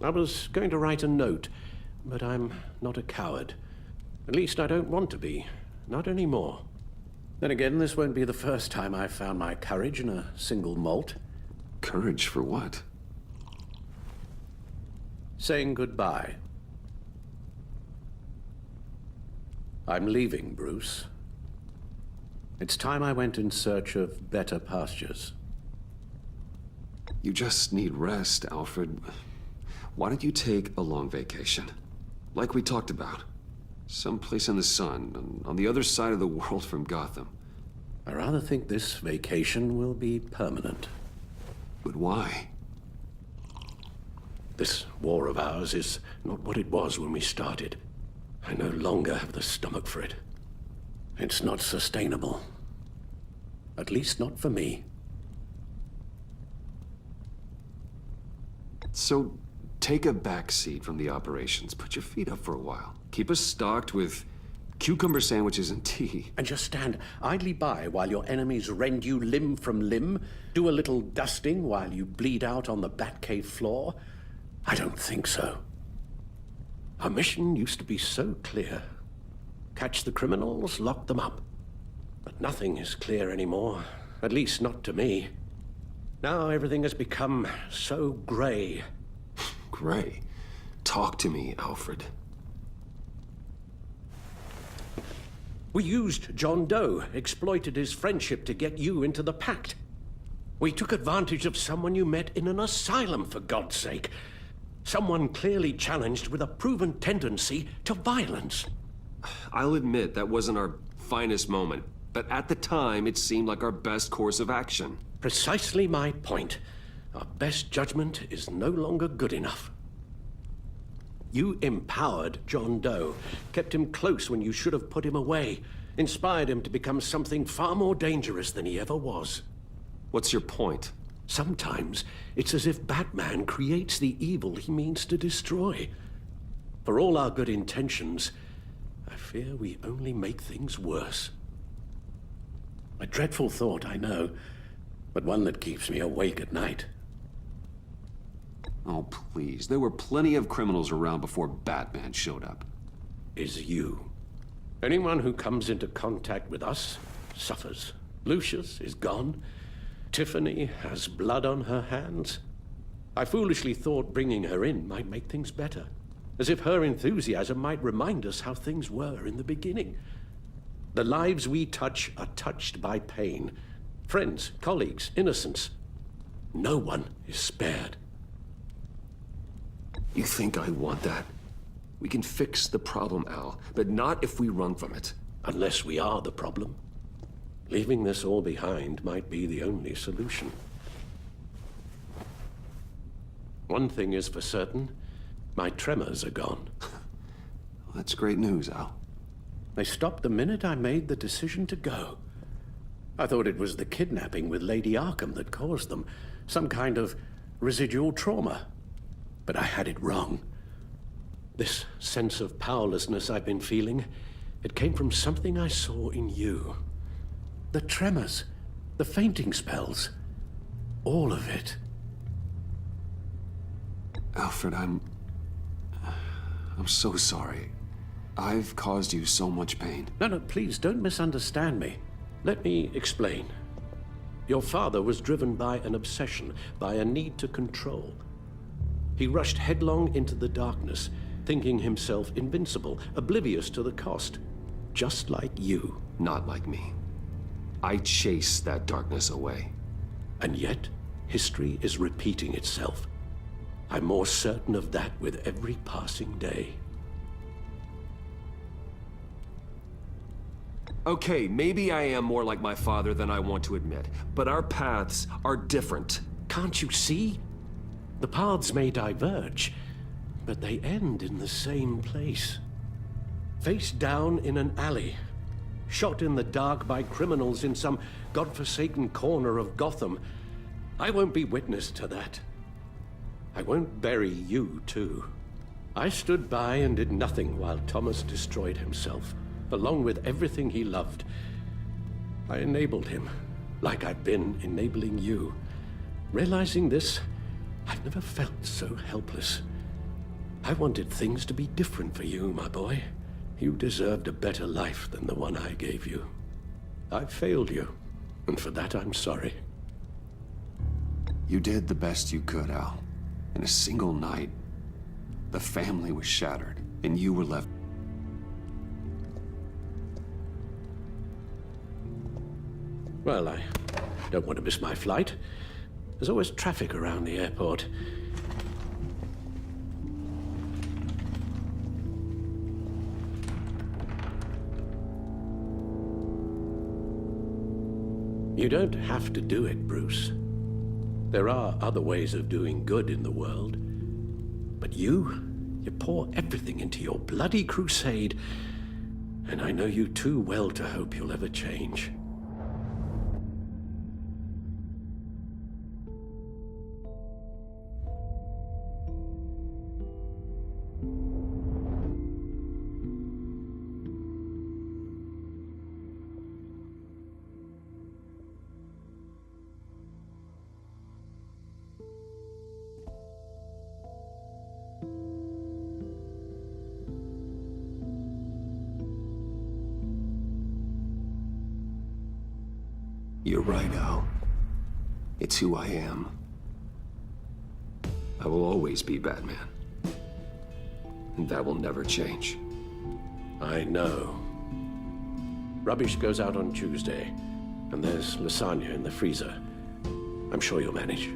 I was going to write a note, but I'm not a coward. At least I don't want to be. Not anymore. Then again, this won't be the first time I've found my courage in a single malt. Courage for what? Saying goodbye. I'm leaving, Bruce. It's time I went in search of better pastures. You just need rest, Alfred. Why don't you take a long vacation? Like we talked about. Someplace in the sun, on the other side of the world from Gotham. I rather think this vacation will be permanent. But why? This war of ours is not what it was when we started. I no longer have the stomach for it. It's not sustainable. At least not for me. So, take a back seat from the operations. Put your feet up for a while. Keep us stocked with cucumber sandwiches and tea. And just stand idly by while your enemies rend you limb from limb? Do a little dusting while you bleed out on the Batcave floor? I don't think so. Our mission used to be so clear. Catch the criminals, lock them up. But nothing is clear anymore, at least not to me. Now everything has become so gray. Gray? Talk to me, Alfred. We used John Doe, exploited his friendship to get you into the pact. We took advantage of someone you met in an asylum, for God's sake. Someone clearly challenged with a proven tendency to violence. I'll admit that wasn't our finest moment, but at the time it seemed like our best course of action. Precisely my point. Our best judgment is no longer good enough. You empowered John Doe, kept him close when you should have put him away, inspired him to become something far more dangerous than he ever was. What's your point? Sometimes it's as if Batman creates the evil he means to destroy. For all our good intentions, I fear we only make things worse. A dreadful thought, I know, but one that keeps me awake at night. Oh, please. There were plenty of criminals around before Batman showed up. Is you. Anyone who comes into contact with us suffers. Lucius is gone. Tiffany has blood on her hands. I foolishly thought bringing her in might make things better, as if her enthusiasm might remind us how things were in the beginning. The lives we touch are touched by pain. Friends, colleagues, innocents. No one is spared. You think I want that? We can fix the problem, Al, but not if we run from it. Unless we are the problem. Leaving this all behind might be the only solution. One thing is for certain, my tremors are gone. Well, that's great news, Al. They stopped the minute I made the decision to go. I thought it was the kidnapping with Lady Arkham that caused them, some kind of residual trauma. But I had it wrong. This sense of powerlessness I've been feeling, it came from something I saw in you. The tremors, the fainting spells, all of it. Alfred, I'm so sorry. I've caused you so much pain. No, please don't misunderstand me. Let me explain. Your father was driven by an obsession, by a need to control. He rushed headlong into the darkness, thinking himself invincible, oblivious to the cost. Just like you. Not like me. I chased that darkness away. And yet, history is repeating itself. I'm more certain of that with every passing day. Okay, maybe I am more like my father than I want to admit, but our paths are different. Can't you see? The paths may diverge, but they end in the same place. Face down in an alley, shot in the dark by criminals in some godforsaken corner of Gotham. I won't be witness to that. I won't bury you, too. I stood by and did nothing while Thomas destroyed himself, along with everything he loved. I enabled him, like I've been enabling you. Realizing this, I've never felt so helpless. I wanted things to be different for you, my boy. You deserved a better life than the one I gave you. I failed you, and for that I'm sorry. You did the best you could, Al. In a single night, the family was shattered, and you were left. Well, I don't want to miss my flight. There's always traffic around the airport. You don't have to do it, Bruce. There are other ways of doing good in the world. But you pour everything into your bloody crusade, and I know you too well to hope you'll ever change. You're right, Al. It's who I am. I will always be Batman. And that will never change. I know. Rubbish goes out on Tuesday, and there's lasagna in the freezer. I'm sure you'll manage.